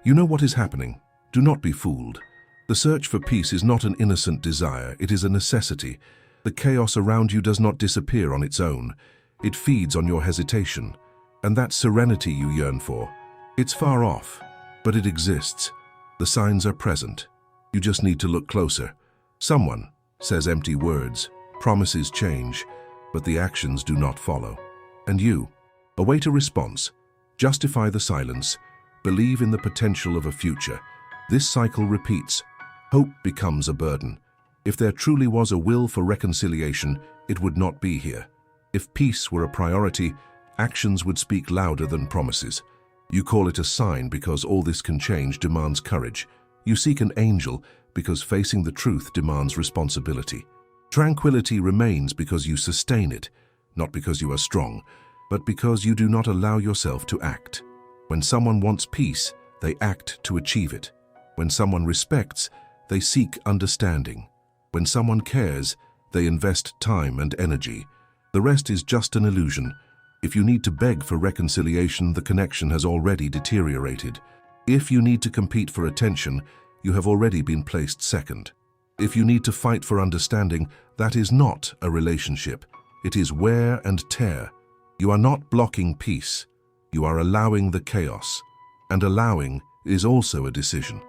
You know what is happening. Do not be fooled. The search for peace is not an innocent desire, it is a necessity. The chaos around you does not disappear on its own. It feeds on your hesitation. And that serenity you yearn for, it's far off, but it exists. The signs are present. You just need to look closer. Someone says empty words, promises change, but the actions do not follow. And you await a response, justify the silence, believe in the potential of a future. This cycle repeats. Hope becomes a burden. If there truly was a will for reconciliation, it would not be here. If peace were a priority, actions would speak louder than promises. You call it a sign because all this can change demands courage. You seek an angel because facing the truth demands responsibility. Tranquility remains because you sustain it, not because you are strong, but because you do not allow yourself to act. When someone wants peace, they act to achieve it. When someone respects, they seek understanding. When someone cares, they invest time and energy. The rest is just an illusion. If you need to beg for reconciliation, the connection has already deteriorated. If you need to compete for attention, you have already been placed second. If you need to fight for understanding, that is not a relationship. It is wear and tear. You are not blocking peace. You are allowing the chaos. And allowing is also a decision.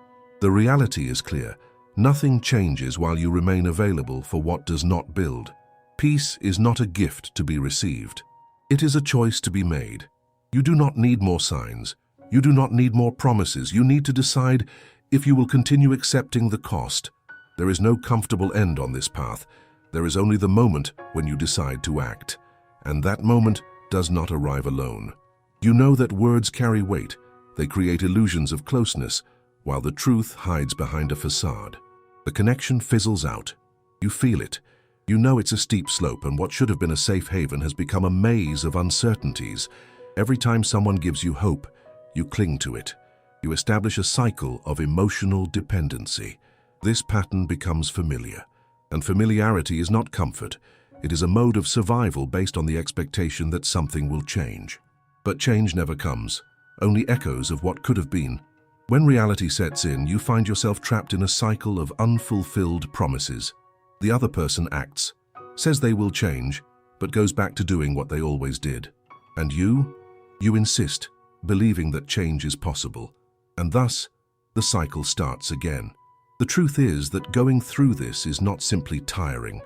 The reality is clear. Nothing changes while you remain available for what does not build. Peace is not a gift to be received. It is a choice to be made. You do not need more signs. You do not need more promises. You need to decide if you will continue accepting the cost. There is no comfortable end on this path. There is only the moment when you decide to act. And that moment does not arrive alone. You know that words carry weight. They create illusions of closeness, while the truth hides behind a facade. The connection fizzles out. You feel it. You know it's a steep slope, and what should have been a safe haven has become a maze of uncertainties. Every time someone gives you hope, you cling to it. You establish a cycle of emotional dependency. This pattern becomes familiar. And familiarity is not comfort. It is a mode of survival based on the expectation that something will change. But change never comes. Only echoes of what could have been. When reality sets in, you find yourself trapped in a cycle of unfulfilled promises. The other person acts, says they will change, but goes back to doing what they always did. And you insist, believing that change is possible. And thus, the cycle starts again. The truth is that going through this is not simply tiring.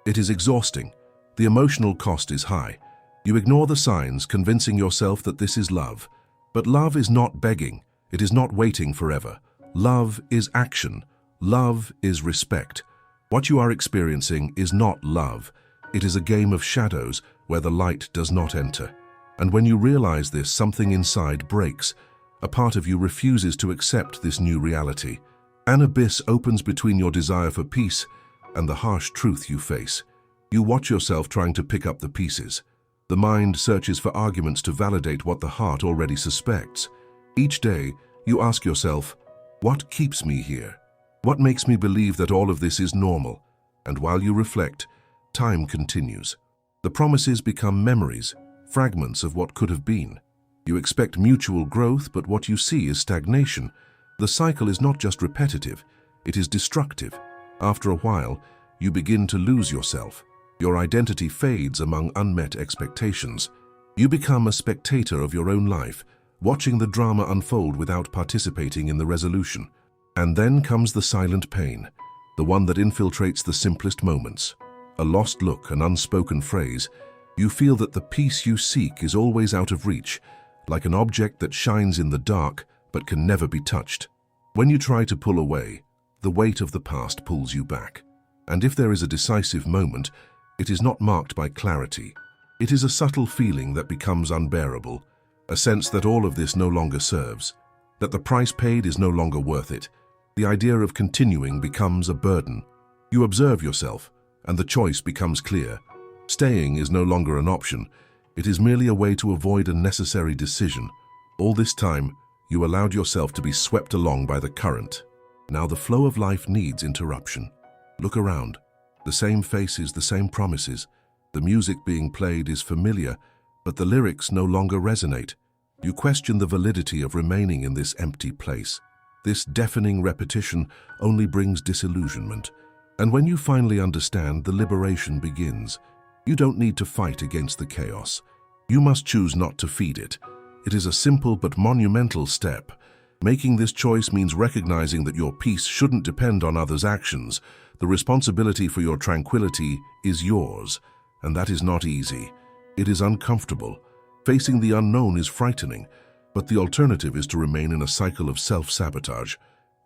It is exhausting. The emotional cost is high. You ignore the signs, convincing yourself that this is love. But love is not begging. It is not waiting forever. Love is action. Love is respect. What you are experiencing is not love. It is a game of shadows where the light does not enter. And when you realize this, something inside breaks. A part of you refuses to accept this new reality. An abyss opens between your desire for peace and the harsh truth you face. You watch yourself trying to pick up the pieces. The mind searches for arguments to validate what the heart already suspects. Each day, you ask yourself, what keeps me here? What makes me believe that all of this is normal? And while you reflect, time continues. The promises become memories, fragments of what could have been. You expect mutual growth, but what you see is stagnation. The cycle is not just repetitive, it is destructive. After a while, you begin to lose yourself. Your identity fades among unmet expectations. You become a spectator of your own life, watching the drama unfold without participating in the resolution. And then comes the silent pain, the one that infiltrates the simplest moments. A lost look, an unspoken phrase. You feel that the peace you seek is always out of reach, like an object that shines in the dark but can never be touched. When you try to pull away, the weight of the past pulls you back. And if there is a decisive moment, it is not marked by clarity. It is a subtle feeling that becomes unbearable, a sense that all of this no longer serves, that the price paid is no longer worth it. The idea of continuing becomes a burden. You observe yourself, and the choice becomes clear. Staying is no longer an option. It is merely a way to avoid a necessary decision. All this time, you allowed yourself to be swept along by the current. Now the flow of life needs interruption. Look around. The same faces, the same promises. The music being played is familiar, but the lyrics no longer resonate. You question the validity of remaining in this empty place. This deafening repetition only brings disillusionment. And when you finally understand, the liberation begins. You don't need to fight against the chaos. You must choose not to feed it. It is a simple but monumental step. Making this choice means recognizing that your peace shouldn't depend on others' actions. The responsibility for your tranquility is yours, and that is not easy. It is uncomfortable. Facing the unknown is frightening, but the alternative is to remain in a cycle of self-sabotage,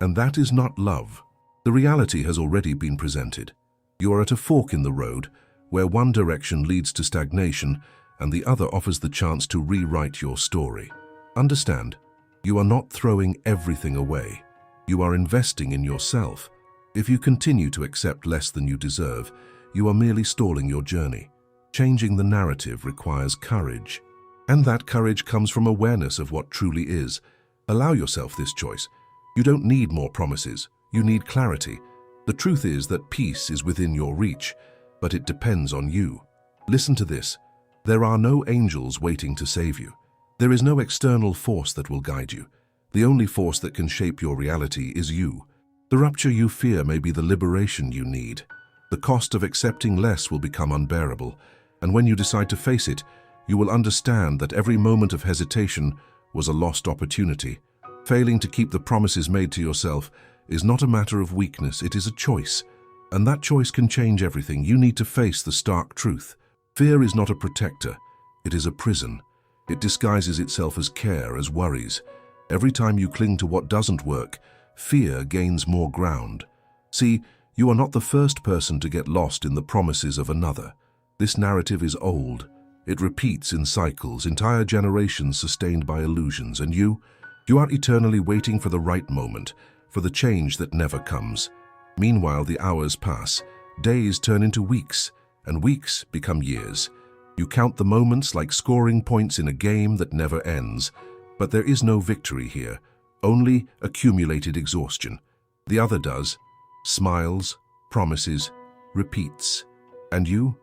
and that is not love. The reality has already been presented. You are at a fork in the road, where one direction leads to stagnation and the other offers the chance to rewrite your story. Understand, you are not throwing everything away. You are investing in yourself. If you continue to accept less than you deserve, you are merely stalling your journey. Changing the narrative requires courage. And that courage comes from awareness of what truly is. Allow yourself this choice. You don't need more promises. You need clarity. The truth is that peace is within your reach, but it depends on you. Listen to this. There are no angels waiting to save you. There is no external force that will guide you. The only force that can shape your reality is you. The rupture you fear may be the liberation you need. The cost of accepting less will become unbearable, and when you decide to face it, you will understand that every moment of hesitation was a lost opportunity. Failing to keep the promises made to yourself is not a matter of weakness, it is a choice. And that choice can change everything. You need to face the stark truth. Fear is not a protector, it is a prison. It disguises itself as care, as worries. Every time you cling to what doesn't work, fear gains more ground. See, you are not the first person to get lost in the promises of another. This narrative is old. It repeats in cycles, entire generations sustained by illusions, and you are eternally waiting for the right moment, for the change that never comes. Meanwhile, the hours pass, days turn into weeks, and weeks become years. You count the moments like scoring points in a game that never ends, but there is no victory here, only accumulated exhaustion. The other does, smiles, promises, repeats. And you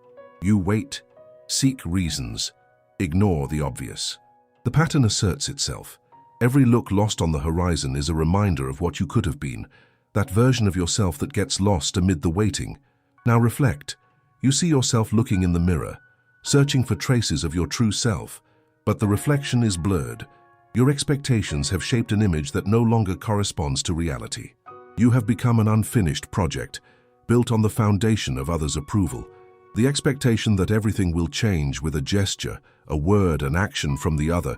wait, seek reasons, ignore the obvious. The pattern asserts itself. Every look lost on the horizon is a reminder of what you could have been, that version of yourself that gets lost amid the waiting. Now reflect. You see yourself looking in the mirror, searching for traces of your true self, but the reflection is blurred. Your expectations have shaped an image that no longer corresponds to reality. You have become an unfinished project, built on the foundation of others' approval. The expectation that everything will change with a gesture, a word, an action from the other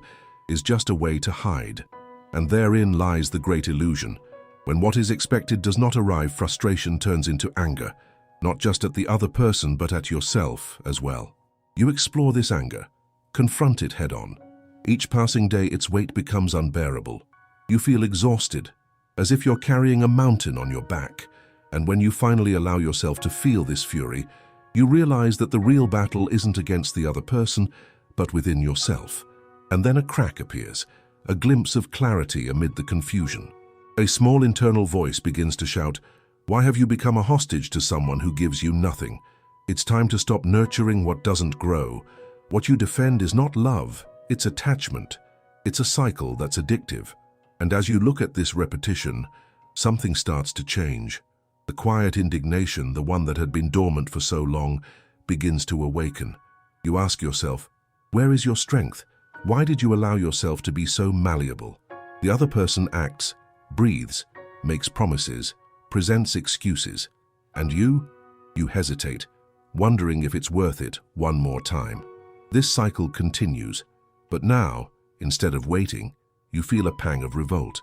is just a way to hide. And therein lies the great illusion. When what is expected does not arrive, frustration turns into anger, not just at the other person but at yourself as well. You explore this anger, confront it head-on. Each passing day, its weight becomes unbearable. You feel exhausted, as if you're carrying a mountain on your back. And when you finally allow yourself to feel this fury, you realize that the real battle isn't against the other person, but within yourself. And then a crack appears, a glimpse of clarity amid the confusion. A small internal voice begins to shout, "Why have you become a hostage to someone who gives you nothing? It's time to stop nurturing what doesn't grow. What you defend is not love, it's attachment. It's a cycle that's addictive." And as you look at this repetition, something starts to change. The quiet indignation, the one that had been dormant for so long, begins to awaken. You ask yourself, where is your strength? Why did you allow yourself to be so malleable? The other person acts, breathes, makes promises, presents excuses. And you hesitate, wondering if it's worth it one more time. This cycle continues, but now, instead of waiting, you feel a pang of revolt,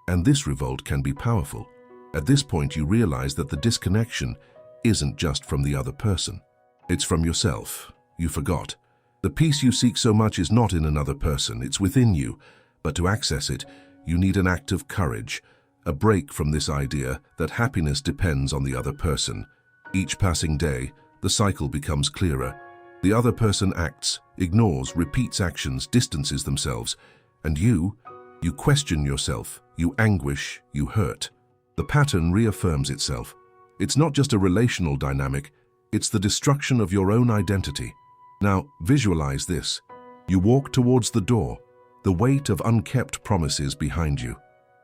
and this revolt can be powerful. At this point, you realize that the disconnection isn't just from the other person. It's from yourself. You forgot. The peace you seek so much is not in another person, it's within you. But to access it, you need an act of courage, a break from this idea that happiness depends on the other person. Each passing day, the cycle becomes clearer. The other person acts, ignores, repeats actions, distances themselves. And you question yourself, you anguish, you hurt. The pattern reaffirms itself. It's not just a relational dynamic, it's the destruction of your own identity. Now, visualize this. You walk towards the door. the weight of unkept promises behind you.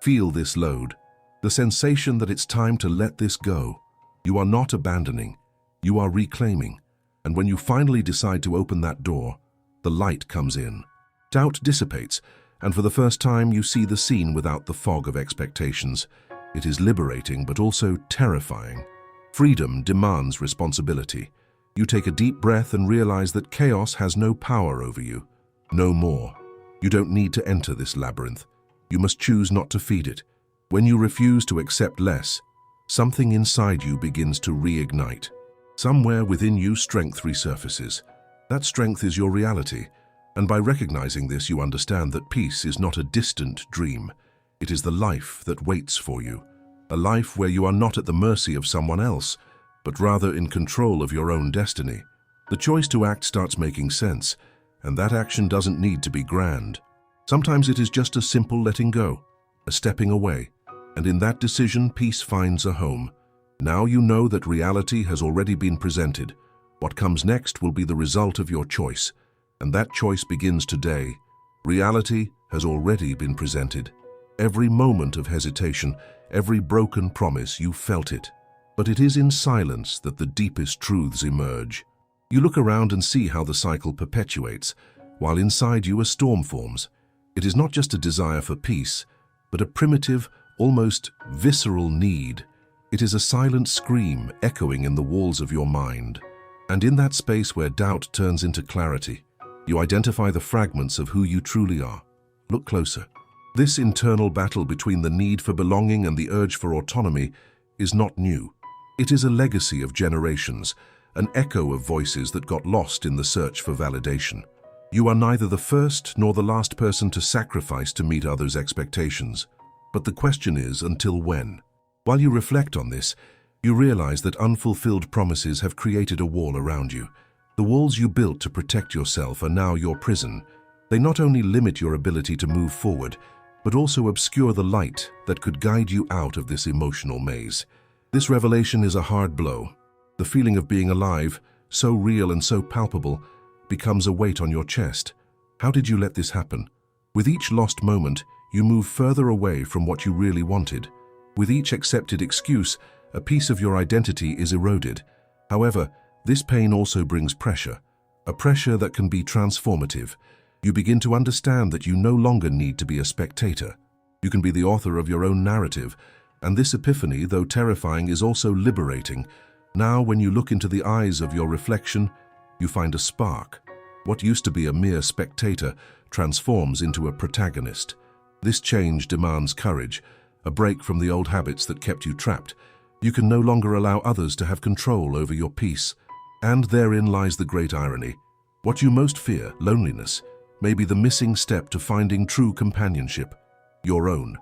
Feel this load, the sensation that it's time to let this go. You are not abandoning, you are reclaiming. And when you finally decide to open that door, the light comes in. Doubt dissipates, and for the first time you see the scene without the fog of expectations. It is liberating, but also terrifying. Freedom demands responsibility. You take a deep breath and realize that chaos has no power over you. No more. You don't need to enter this labyrinth. You must choose not to feed it. When you refuse to accept less, something inside you begins to reignite. Somewhere within you, strength resurfaces. That strength is your reality, and by recognizing this, you understand that peace is not a distant dream. It is the life that waits for you, a life where you are not at the mercy of someone else, but rather in control of your own destiny. The choice to act starts making sense, and that action doesn't need to be grand. Sometimes it is just a simple letting go, a stepping away, and in that decision, peace finds a home. Now you know that reality has already been presented. What comes next will be the result of your choice, and that choice begins today. Reality has already been presented. Every moment of hesitation, every broken promise, you felt it. But it is in silence that the deepest truths emerge. You look around and see how the cycle perpetuates, while inside you a storm forms. It is not just a desire for peace, but a primitive, almost visceral need. It is a silent scream echoing in the walls of your mind. And in that space where doubt turns into clarity, you identify the fragments of who you truly are. Look closer. This internal battle between the need for belonging and the urge for autonomy is not new. It is a legacy of generations, an echo of voices that got lost in the search for validation. You are neither the first nor the last person to sacrifice to meet others' expectations. But the question is, until when? While you reflect on this, you realize that unfulfilled promises have created a wall around you. The walls you built to protect yourself are now your prison. They not only limit your ability to move forward, but also obscure the light that could guide you out of this emotional maze. This revelation is a hard blow. The feeling of being alive, so real and so palpable, becomes a weight on your chest. How did you let this happen? With each lost moment, you move further away from what you really wanted. With each accepted excuse, a piece of your identity is eroded. However, this pain also brings pressure, a pressure that can be transformative. You begin to understand that you no longer need to be a spectator. You can be the author of your own narrative, and this epiphany, though terrifying, is also liberating. Now, when you look into the eyes of your reflection, you find a spark. What used to be a mere spectator transforms into a protagonist. This change demands courage, a break from the old habits that kept you trapped. You can no longer allow others to have control over your peace. And therein lies the great irony. What you most fear, loneliness, may be the missing step to finding true companionship, your own.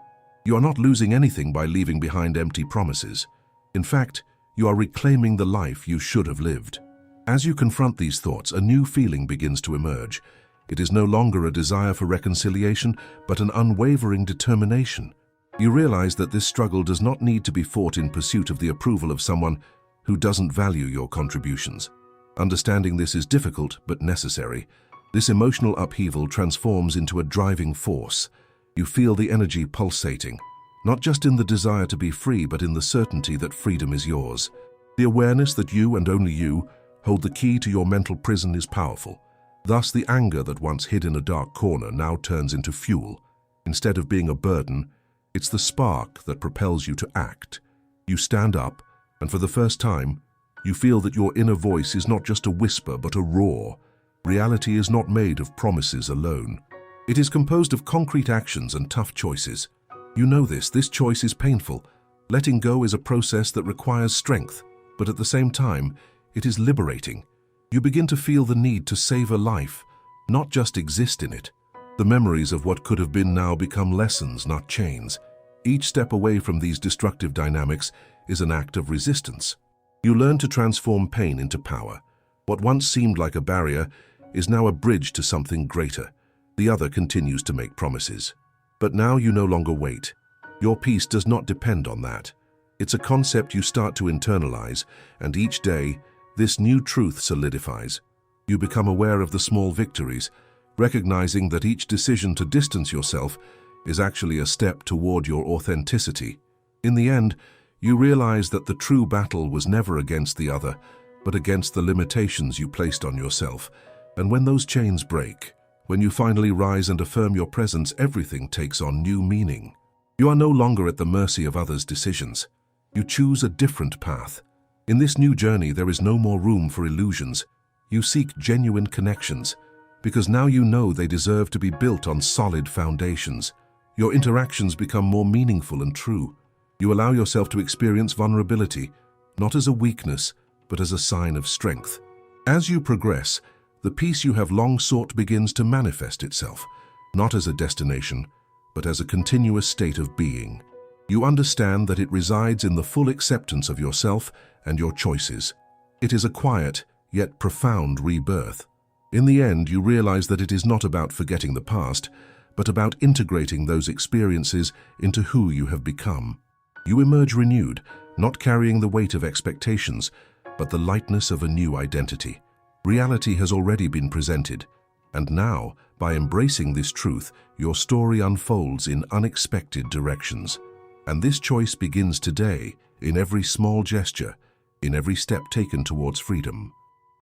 You are not losing anything by leaving behind empty promises. In fact, you are reclaiming the life you should have lived. As you confront these thoughts, a new feeling begins to emerge. It is no longer a desire for reconciliation, but an unwavering determination. You realize that this struggle does not need to be fought in pursuit of the approval of someone who doesn't value your contributions. Understanding this is difficult but necessary. This emotional upheaval transforms into a driving force. You feel the energy pulsating, not just in the desire to be free, but in the certainty that freedom is yours. The awareness that you and only you hold the key to your mental prison is powerful. Thus, the anger that once hid in a dark corner now turns into fuel. Instead of being a burden, it's the spark that propels you to act. You stand up, and for the first time, you feel that your inner voice is not just a whisper, but a roar. Reality is not made of promises alone. It is composed of concrete actions and tough choices. You know this choice is painful. Letting go is a process that requires strength, but at the same time, it is liberating. You begin to feel the need to save a life, not just exist in it. The memories of what could have been now become lessons, not chains. Each step away from these destructive dynamics is an act of resistance. You learn to transform pain into power. What once seemed like a barrier is now a bridge to something greater. The other continues to make promises. But now you no longer wait. Your peace does not depend on that. It's a concept you start to internalize, and each day, this new truth solidifies. You become aware of the small victories, recognizing that each decision to distance yourself is actually a step toward your authenticity. In the end, you realize that the true battle was never against the other, but against the limitations you placed on yourself. And when those chains break, when you finally rise and affirm your presence, everything takes on new meaning. You are no longer at the mercy of others' decisions. You choose a different path. In this new journey, there is no more room for illusions. You seek genuine connections, because now you know they deserve to be built on solid foundations. Your interactions become more meaningful and true. You allow yourself to experience vulnerability, not as a weakness, but as a sign of strength. As you progress, the peace you have long sought begins to manifest itself, not as a destination, but as a continuous state of being. You understand that it resides in the full acceptance of yourself and your choices. It is a quiet, yet profound rebirth. In the end, you realize that it is not about forgetting the past, but about integrating those experiences into who you have become. You emerge renewed, not carrying the weight of expectations, but the lightness of a new identity. Reality has already been presented, and now, by embracing this truth, your story unfolds in unexpected directions. And this choice begins today, in every small gesture, in every step taken towards freedom.